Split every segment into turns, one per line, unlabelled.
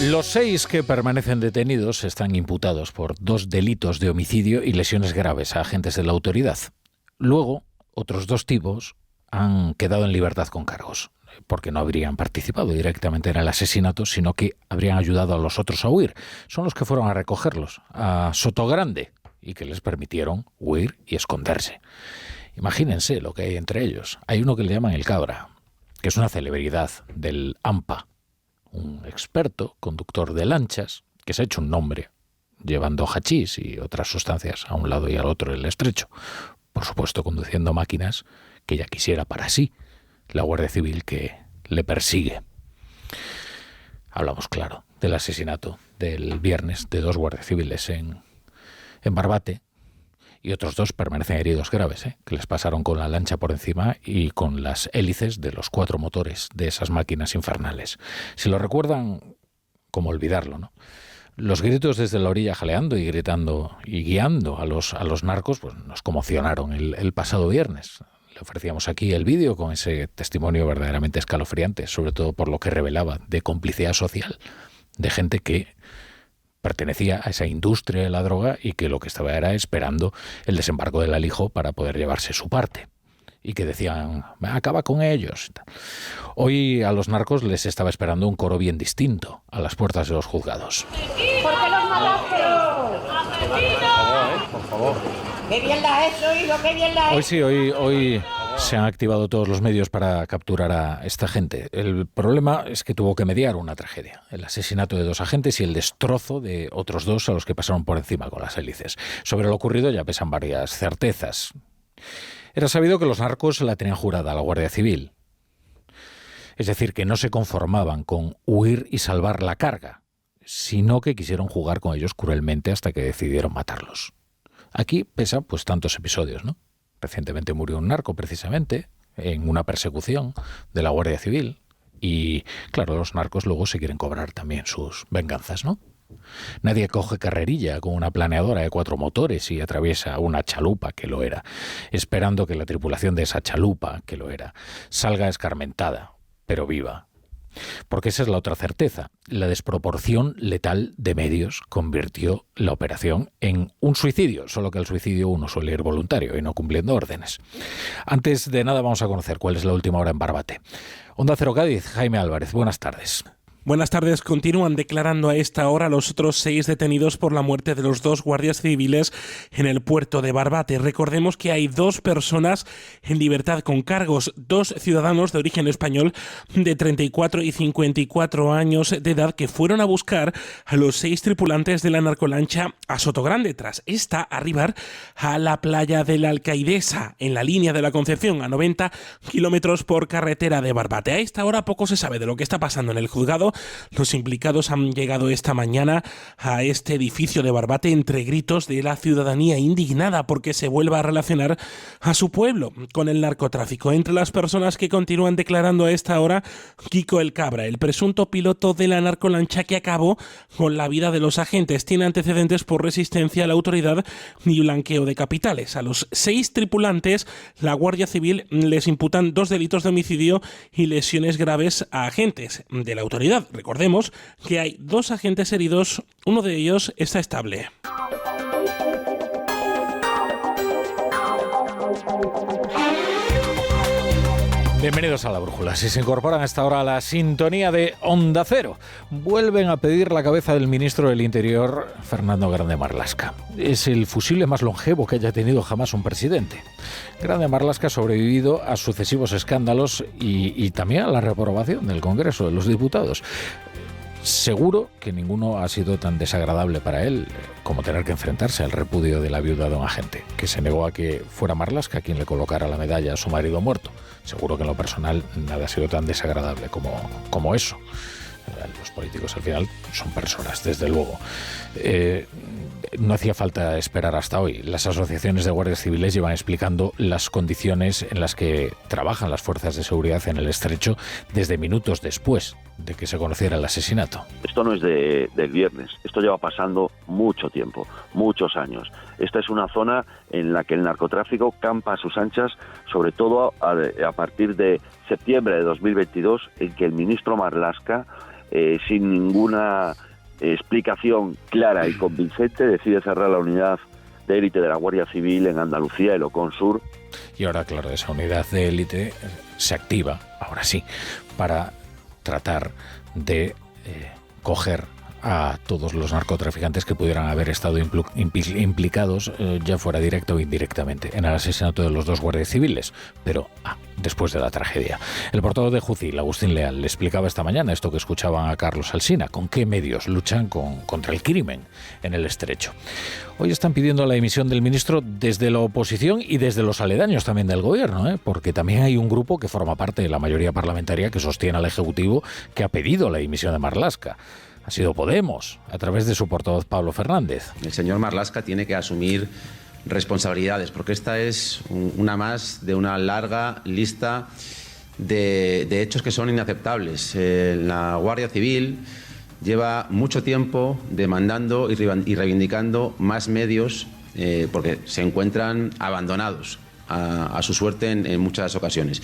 Los 6 que permanecen detenidos están imputados por 2 delitos de homicidio y lesiones graves a agentes de la autoridad. Luego, otros 2 tipos han quedado en libertad con cargos, porque no habrían participado directamente en el asesinato, sino que habrían ayudado a los otros a huir. Son los que fueron a recogerlos a Sotogrande y que les permitieron huir y esconderse. Imagínense lo que hay entre ellos. Hay uno que le llaman el Cabra, que es una celebridad del AMPA, un experto conductor de lanchas que se ha hecho un nombre llevando hachís y otras sustancias a un lado y al otro del estrecho, por supuesto conduciendo máquinas que ya quisiera para sí la Guardia Civil que le persigue. Hablamos, claro, del asesinato del viernes de 2 guardias civiles en Barbate, y otros 2 permanecen heridos graves, que les pasaron con la lancha por encima y con las hélices de los 4 motores de esas máquinas infernales. Si lo recuerdan, ¿cómo olvidarlo, no? Los gritos desde la orilla jaleando y gritando y guiando a los narcos pues nos conmocionaron el pasado viernes. Le ofrecíamos aquí el vídeo con ese testimonio verdaderamente escalofriante, sobre todo por lo que revelaba de complicidad social, de gente que pertenecía a esa industria de la droga y que lo que estaba era esperando el desembarco del alijo para poder llevarse su parte. Y que decían, acaba con ellos. Hoy a los narcos les estaba esperando un coro bien distinto a las puertas de los juzgados.
¿Por qué los mataste?
Por favor.
¡Qué bien la has hecho, hijo! ¡Qué bien la has hecho!
Hoy sí, hoy se han activado todos los medios para capturar a esta gente. El problema es que tuvo que mediar una tragedia. El asesinato de 2 agentes y el destrozo de otros 2 a los que pasaron por encima con las hélices. Sobre lo ocurrido ya pesan varias certezas. Era sabido que los narcos la tenían jurada a la Guardia Civil. Es decir, que no se conformaban con huir y salvar la carga, sino que quisieron jugar con ellos cruelmente hasta que decidieron matarlos. Aquí pesan pues tantos episodios, ¿no? Recientemente murió un narco, precisamente, en una persecución de la Guardia Civil. Y, claro, los narcos luego se quieren cobrar también sus venganzas, ¿no? Nadie coge carrerilla con una planeadora de 4 motores y atraviesa una chalupa, que lo era, esperando que la tripulación de esa chalupa, que lo era, salga escarmentada, pero viva. Porque esa es la otra certeza. La desproporción letal de medios convirtió la operación en un suicidio, solo que al suicidio uno suele ir voluntario y no cumpliendo órdenes. Antes de nada vamos a conocer cuál es la última hora en Barbate. Onda Cero Cádiz, Jaime Álvarez, buenas tardes.
Buenas tardes. Continúan declarando a esta hora los otros 6 detenidos por la muerte de los 2 guardias civiles en el puerto de Barbate. Recordemos que hay 2 personas en libertad con cargos, 2 ciudadanos de origen español de 34 y 54 años de edad que fueron a buscar a los 6 tripulantes de la narcolancha a Sotogrande tras esta arribar a la playa de la Alcaidesa en la línea de la Concepción a 90 kilómetros por carretera de Barbate. A esta hora poco se sabe de lo que está pasando en el juzgado. Los implicados han llegado esta mañana a este edificio de Barbate entre gritos de la ciudadanía indignada porque se vuelva a relacionar a su pueblo con el narcotráfico. Entre las personas que continúan declarando a esta hora, Kiko el Cabra, el presunto piloto de la narcolancha que acabó con la vida de los agentes. Tiene antecedentes por resistencia a la autoridad y blanqueo de capitales. A los 6 tripulantes, la Guardia Civil les imputan 2 delitos de homicidio y lesiones graves a agentes de la autoridad. Recordemos que hay 2 agentes heridos, uno de ellos está estable.
Bienvenidos a La Brújula. Si se incorporan hasta ahora a la sintonía de Onda Cero, vuelven a pedir la cabeza del ministro del Interior, Fernando Grande Marlaska. Es el fusible más longevo que haya tenido jamás un presidente. Grande Marlaska ha sobrevivido a sucesivos escándalos y también a la reprobación del Congreso de los Diputados. Seguro que ninguno ha sido tan desagradable para él como tener que enfrentarse al repudio de la viuda de un agente, que se negó a que fuera Marlaska quien le colocara la medalla a su marido muerto. Seguro que en lo personal nada ha sido tan desagradable como eso. Los políticos al final son personas, desde luego. No hacía falta esperar hasta hoy. Las asociaciones de guardias civiles llevan explicando las condiciones en las que trabajan las fuerzas de seguridad en el estrecho desde minutos después de que se conociera el asesinato.
Esto no es del viernes, esto lleva pasando mucho tiempo, muchos años. Esta es una zona en la que el narcotráfico campa a sus anchas, sobre todo a partir de septiembre de 2022, en que el ministro Marlaska sin ninguna explicación clara y convincente, decide cerrar la unidad de élite de la Guardia Civil en Andalucía, el Ocon Sur.
Y ahora, claro, esa unidad de élite se activa, ahora sí, para tratar de coger a todos los narcotraficantes que pudieran haber estado implicados, ya fuera directa o indirectamente, en el asesinato de los 2 guardias civiles, pero después de la tragedia. El portavoz de Jucil, Agustín Leal, le explicaba esta mañana esto que escuchaban a Carlos Alsina, con qué medios luchan contra el crimen en el Estrecho. Hoy están pidiendo la dimisión del ministro desde la oposición y desde los aledaños también del gobierno, porque también hay un grupo que forma parte de la mayoría parlamentaria que sostiene al Ejecutivo que ha pedido la dimisión de Marlaska. Ha sido Podemos, a través de su portavoz Pablo Fernández.
El señor Marlaska tiene que asumir responsabilidades, porque esta es una más de una larga lista de hechos que son inaceptables. La Guardia Civil lleva mucho tiempo demandando y reivindicando más medios porque se encuentran abandonados a su suerte en muchas ocasiones.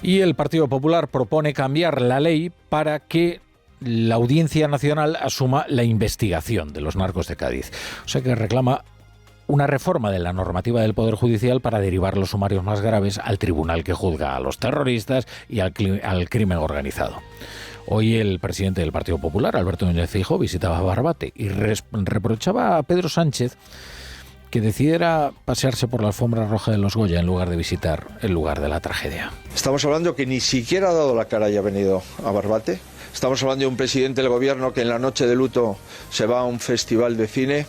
Y el Partido Popular propone cambiar la ley para que la Audiencia Nacional asuma la investigación de los narcos de Cádiz. O sea que reclama una reforma de la normativa del Poder Judicial para derivar los sumarios más graves al tribunal que juzga a los terroristas y al crimen organizado. Hoy el presidente del Partido Popular, Alberto Núñez Feijóo, visitaba Barbate y reprochaba a Pedro Sánchez que decidiera pasearse por la alfombra roja de los Goya en lugar de visitar el lugar de la tragedia.
Estamos hablando que ni siquiera ha dado la cara y ha venido a Barbate. Estamos hablando de un presidente del gobierno que en la noche de luto se va a un festival de cine.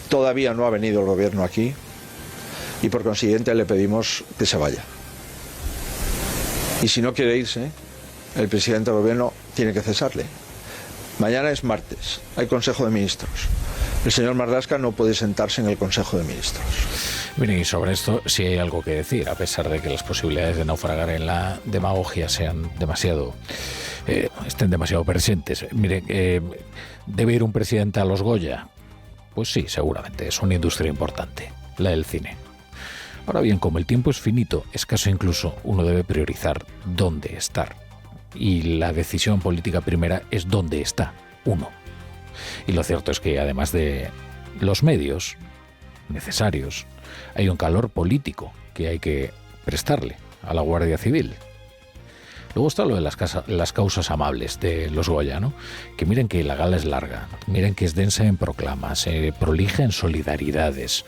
Todavía no ha venido el gobierno aquí y por consiguiente le pedimos que se vaya. Y si no quiere irse, el presidente del gobierno tiene que cesarle. Mañana es martes, hay Consejo de Ministros. El señor Marlaska no puede sentarse en el Consejo de Ministros.
Miren, y sobre esto sí hay algo que decir, a pesar de que las posibilidades de naufragar en la demagogia estén demasiado presentes. Miren, ¿debe ir un presidente a los Goya? Pues sí, seguramente, es una industria importante, la del cine. Ahora bien, como el tiempo es finito, escaso incluso, uno debe priorizar dónde estar. Y la decisión política primera es dónde está uno. Y lo cierto es que además de los medios necesarios, hay un calor político que hay que prestarle a la Guardia Civil. Luego está lo de las causas amables de los Goya, ¿no? Que miren que la gala es larga, miren que es densa en proclamas, prolija en solidaridades,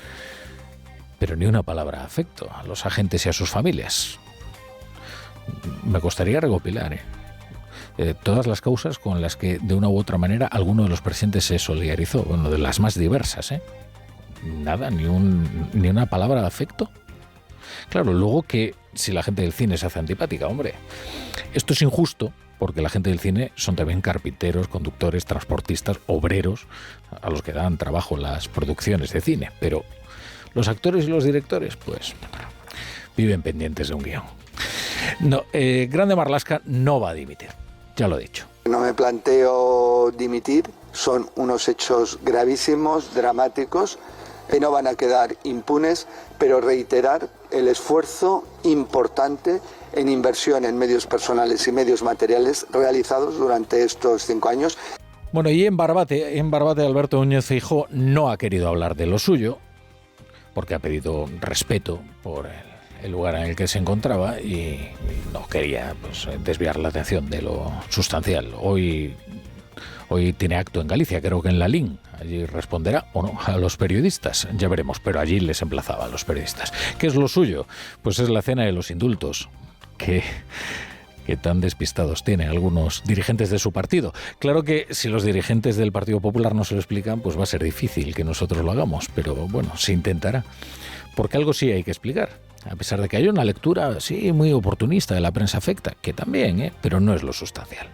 pero ni una palabra de afecto a los agentes y a sus familias. Me costaría recopilar todas las causas con las que de una u otra manera alguno de los presentes se solidarizó, bueno, de las más diversas, Nada, ni una palabra de afecto. Claro, luego que si la gente del cine se hace antipática, hombre, esto es injusto porque la gente del cine son también carpinteros, conductores, transportistas, obreros, a los que dan trabajo las producciones de cine, pero los actores y los directores, pues, viven pendientes de un guión. No, Grande Marlaska no va a dimitir, ya lo he dicho.
No me planteo dimitir, son unos hechos gravísimos, dramáticos, que no van a quedar impunes, pero reiterar el esfuerzo importante en inversión en medios personales y medios materiales realizados durante estos 5 años.
Bueno, y en Barbate Alberto Núñez Feijóo no ha querido hablar de lo suyo, porque ha pedido respeto por el lugar en el que se encontraba y no quería desviar la atención de lo sustancial. Hoy tiene acto en Galicia, creo que en Lalín. Allí responderá o no a los periodistas, ya veremos, pero allí les emplazaba a los periodistas. ¿Qué es lo suyo? Pues es la cena de los indultos, que tan despistados tienen algunos dirigentes de su partido. Claro que si los dirigentes del Partido Popular no se lo explican, pues va a ser difícil que nosotros lo hagamos, pero bueno, se intentará. Porque algo sí hay que explicar, a pesar de que hay una lectura, sí, muy oportunista de la prensa afecta, que también, pero no es lo sustancial.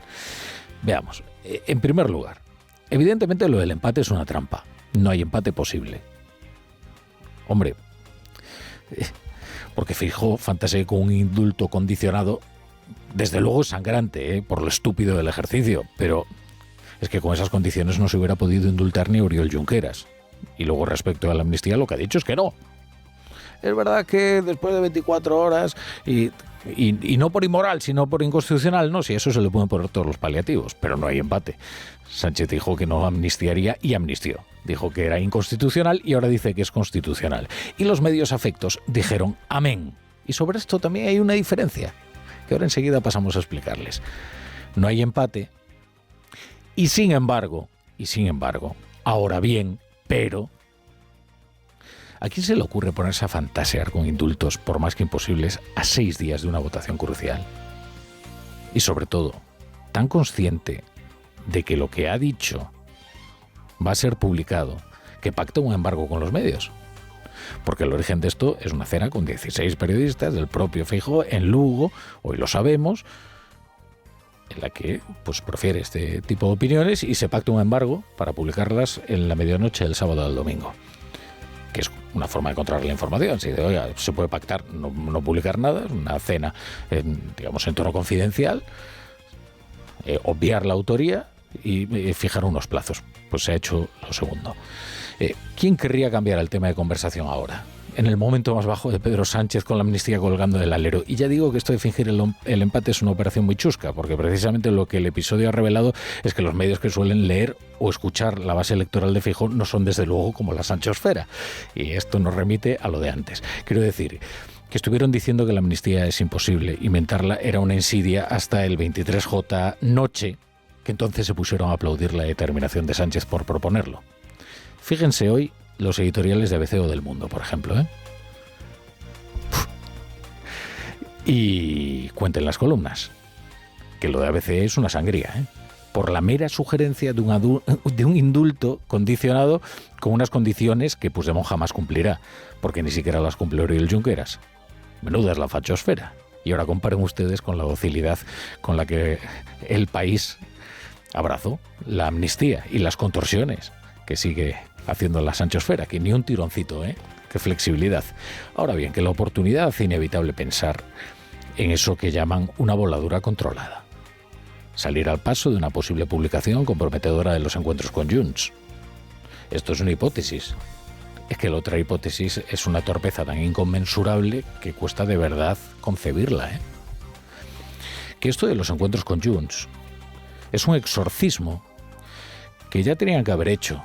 Veamos, en primer lugar, evidentemente lo del empate es una trampa. No hay empate posible. Hombre, porque Feijóo fantasea con un indulto condicionado, desde luego sangrante, por lo estúpido del ejercicio, pero es que con esas condiciones no se hubiera podido indultar ni Oriol Junqueras. Y luego respecto a la amnistía lo que ha dicho es que no. Es verdad que después de 24 horas y Y no por inmoral, sino por inconstitucional, no, si eso se le pueden poner todos los paliativos, pero no hay empate. Sánchez dijo que no amnistiaría y amnistió. Dijo que era inconstitucional y ahora dice que es constitucional. Y los medios afectos dijeron amén. Y sobre esto también hay una diferencia, que ahora enseguida pasamos a explicarles. No hay empate y sin embargo, ahora bien, pero... ¿A quién se le ocurre ponerse a fantasear con indultos, por más que imposibles, a 6 días de una votación crucial? Y sobre todo, tan consciente de que lo que ha dicho va a ser publicado, que pactó un embargo con los medios. Porque el origen de esto es una cena con 16 periodistas del propio Feijóo en Lugo, hoy lo sabemos, en la que pues prefiere este tipo de opiniones y se pacta un embargo para publicarlas en la medianoche del sábado al domingo. Que es una forma de controlar la información. Si oiga, se puede pactar no publicar nada, es una cena en tono confidencial, obviar la autoría y fijar unos plazos. Pues se ha hecho lo segundo. ¿Quién querría cambiar el tema de conversación ahora? En el momento más bajo de Pedro Sánchez con la amnistía colgando del alero. Y ya digo que esto de fingir el empate es una operación muy chusca, porque precisamente lo que el episodio ha revelado es que los medios que suelen leer o escuchar la base electoral de Feijóo no son desde luego como la sanchosfera. Y esto nos remite a lo de antes. Quiero decir que estuvieron diciendo que la amnistía es imposible, inventarla era una insidia hasta el 23J noche, que entonces se pusieron a aplaudir la determinación de Sánchez por proponerlo. Fíjense hoy los editoriales de ABC o del Mundo, por ejemplo, ¿eh? Y cuenten las columnas, que lo de ABC es una sangría, ¿eh? Por la mera sugerencia de un indulto condicionado con unas condiciones que Puigdemont jamás cumplirá, porque ni siquiera las cumple Oriol Junqueras. Menuda es la fachosfera. Y ahora comparen ustedes con la docilidad con la que el país abrazó la amnistía y las contorsiones que sigue haciendo la sanchosfera, que ni un tironcito, ¿eh? Qué flexibilidad. Ahora bien, que la oportunidad hace inevitable pensar en eso que llaman una voladura controlada. Salir al paso de una posible publicación comprometedora de los encuentros con Junts. Esto es una hipótesis. Es que la otra hipótesis es una torpeza tan inconmensurable que cuesta de verdad concebirla, ¿eh? Que esto de los encuentros con Junts es un exorcismo que ya tenían que haber hecho.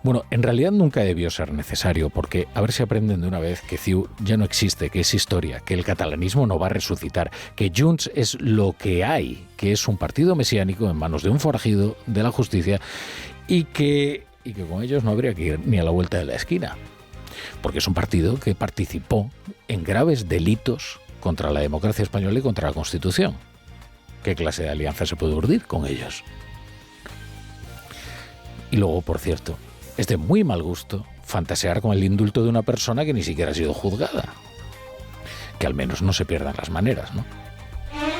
Bueno, en realidad nunca debió ser necesario, porque a ver si aprenden de una vez que CiU ya no existe, que es historia, que el catalanismo no va a resucitar, que Junts es lo que hay, que es un partido mesiánico en manos de un forajido de la justicia y que con ellos no habría que ir ni a la vuelta de la esquina, porque es un partido que participó en graves delitos contra la democracia española y contra la Constitución. ¿Qué clase de alianza se puede urdir con ellos? Y luego, por cierto, es de muy mal gusto fantasear con el indulto de una persona que ni siquiera ha sido juzgada. Que al menos no se pierdan las maneras, ¿no?